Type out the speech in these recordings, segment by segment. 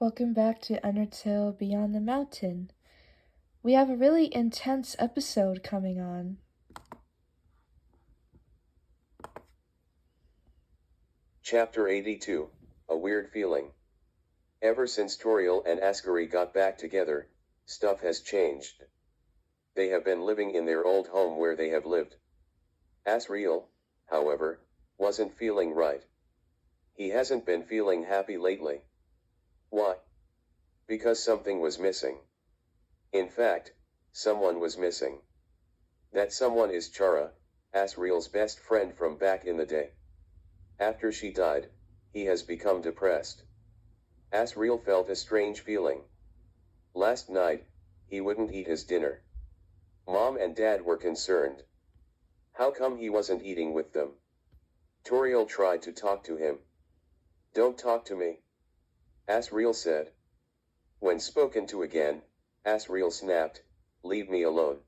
Welcome back to Undertale Beyond the Mountain. We have a really intense episode coming on. Chapter 82, A Weird Feeling. Ever since Toriel and Ascari got back together, stuff has changed. They have been living in their old home where they have lived. Asriel, however, wasn't feeling right. He hasn't been feeling happy lately. Why? Because something was missing. In fact, someone was missing. That someone is Chara, Asriel's best friend from back in the day. After she died, he has become depressed. Asriel felt a strange feeling. Last night, he wouldn't eat his dinner. Mom and Dad were concerned. How come he wasn't eating with them? Toriel tried to talk to him. "Don't talk to me," Asriel said. When spoken to again, Asriel snapped, "Leave me alone."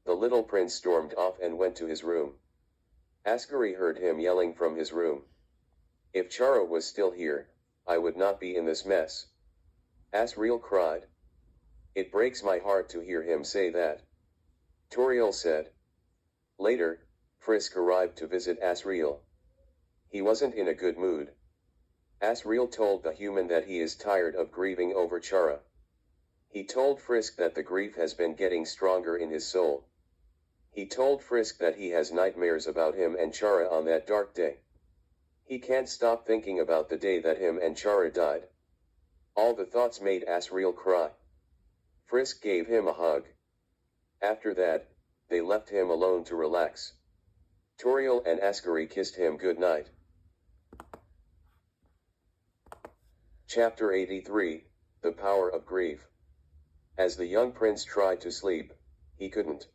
The little prince stormed off and went to his room. Ascari heard him yelling from his room. "If Chara was still here, I would not be in this mess," Asriel cried. "It breaks my heart to hear him say that," Toriel said. Later, Frisk arrived to visit Asriel. He wasn't in a good mood. Asriel told the human that he is tired of grieving over Chara. He told Frisk that the grief has been getting stronger in his soul. He told Frisk that he has nightmares about him and Chara on that dark day. He can't stop thinking about the day that him and Chara died. All the thoughts made Asriel cry. Frisk gave him a hug. After that, they left him alone to relax. Toriel and Ascari kissed him good night. Chapter 83, The Power of Grief. As the young prince tried to sleep, he couldn't.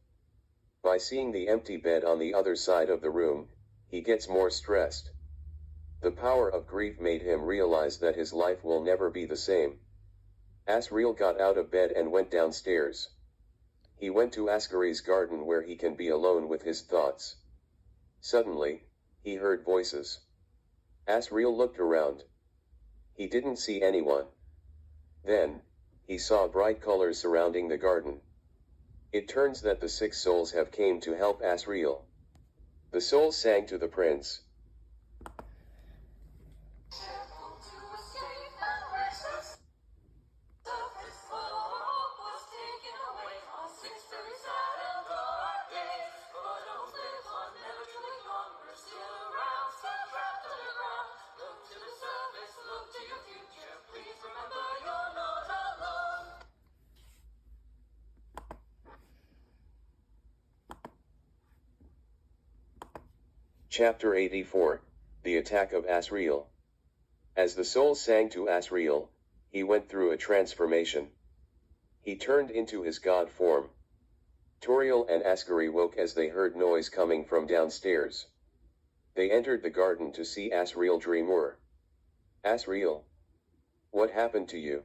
By seeing the empty bed on the other side of the room, he gets more stressed. The power of grief made him realize that his life will never be the same. Asriel got out of bed and went downstairs. He went to Ascari's garden where he can be alone with his thoughts. Suddenly, he heard voices. Asriel looked around. He didn't see anyone. Then, he saw bright colors surrounding the garden. It turns that the 6 souls have came to help Asriel. The souls sang to the prince. Chapter 84, The Attack of Asriel. As the souls sang to Asriel, he went through a transformation. He turned into his god form. Toriel and Ascari woke as they heard noise coming from downstairs. They entered the garden to see Asriel dreamer. "Asriel, what happened to you?"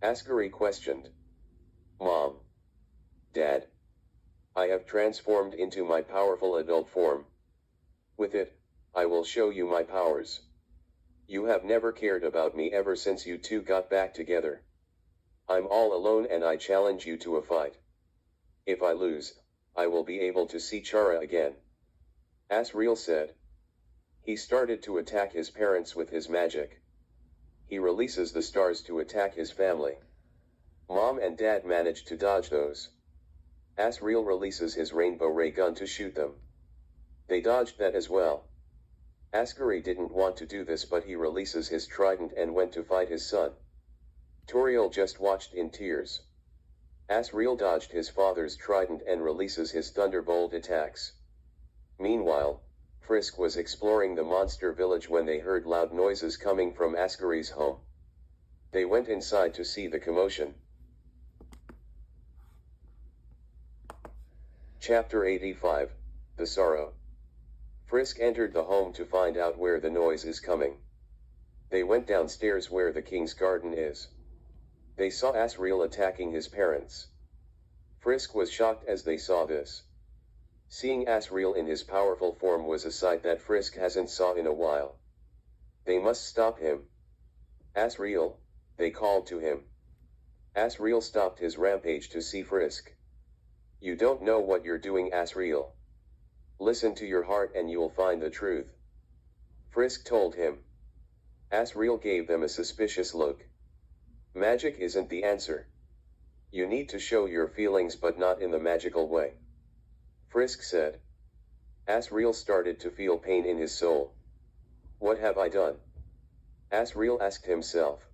Ascari questioned. "Mom. Dad. I have transformed into my powerful adult form. With it, I will show you my powers. You have never cared about me ever since you two got back together. I'm all alone and I challenge you to a fight. If I lose, I will be able to see Chara again," Asriel said. He started to attack his parents with his magic. He releases the stars to attack his family. Mom and Dad managed to dodge those. Asriel releases his rainbow ray gun to shoot them. They dodged that as well. Ascari didn't want to do this, but he releases his trident and went to fight his son. Toriel just watched in tears. Asriel dodged his father's trident and releases his thunderbolt attacks. Meanwhile, Frisk was exploring the monster village when they heard loud noises coming from Ascari's home. They went inside to see the commotion. Chapter 85, The Sorrow. Frisk entered the home to find out where the noise is coming. They went downstairs where the king's garden is. They saw Asriel attacking his parents. Frisk was shocked as they saw this. Seeing Asriel in his powerful form was a sight that Frisk hasn't saw in a while. They must stop him. "Asriel, they called to him. Asriel stopped his rampage to see Frisk. You don't know what you're doing, Asriel. Listen to your heart and you'll find the truth. Frisk told him. Asriel gave them a suspicious look. Magic isn't the answer. You need to show your feelings but not in the magical way. Frisk said. Asriel started to feel pain in his soul. What have I done? Asriel asked himself.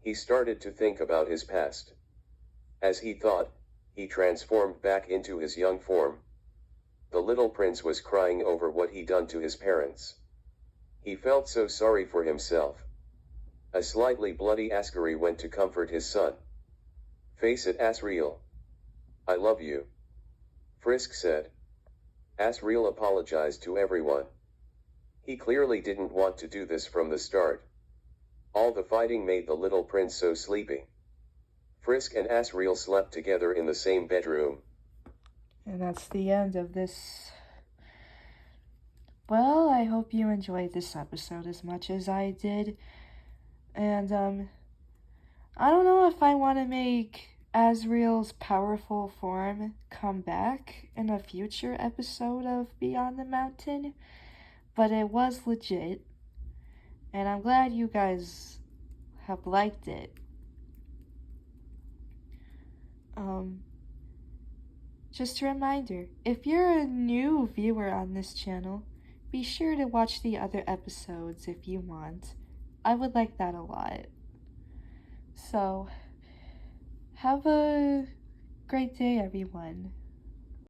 He started to think about his past. As he thought, he transformed back into his young form. The little prince was crying over what he'd done to his parents. He felt so sorry for himself. A slightly bloody Ascari went to comfort his son. Face it, Asriel. I love you. Frisk said. Asriel apologized to everyone. He clearly didn't want to do this from the start. All the fighting made the little prince so sleepy. Frisk and Asriel slept together in the same bedroom. And that's the end of this. Well, I hope you enjoyed this episode as much as I did. And, I don't know if I want to make Asriel's powerful form come back in a future episode of Beyond the Mountain, but it was legit, and I'm glad you guys have liked it. Just a reminder, if you're a new viewer on this channel, be sure to watch the other episodes if you want. I would like that a lot. So, have a great day, everyone.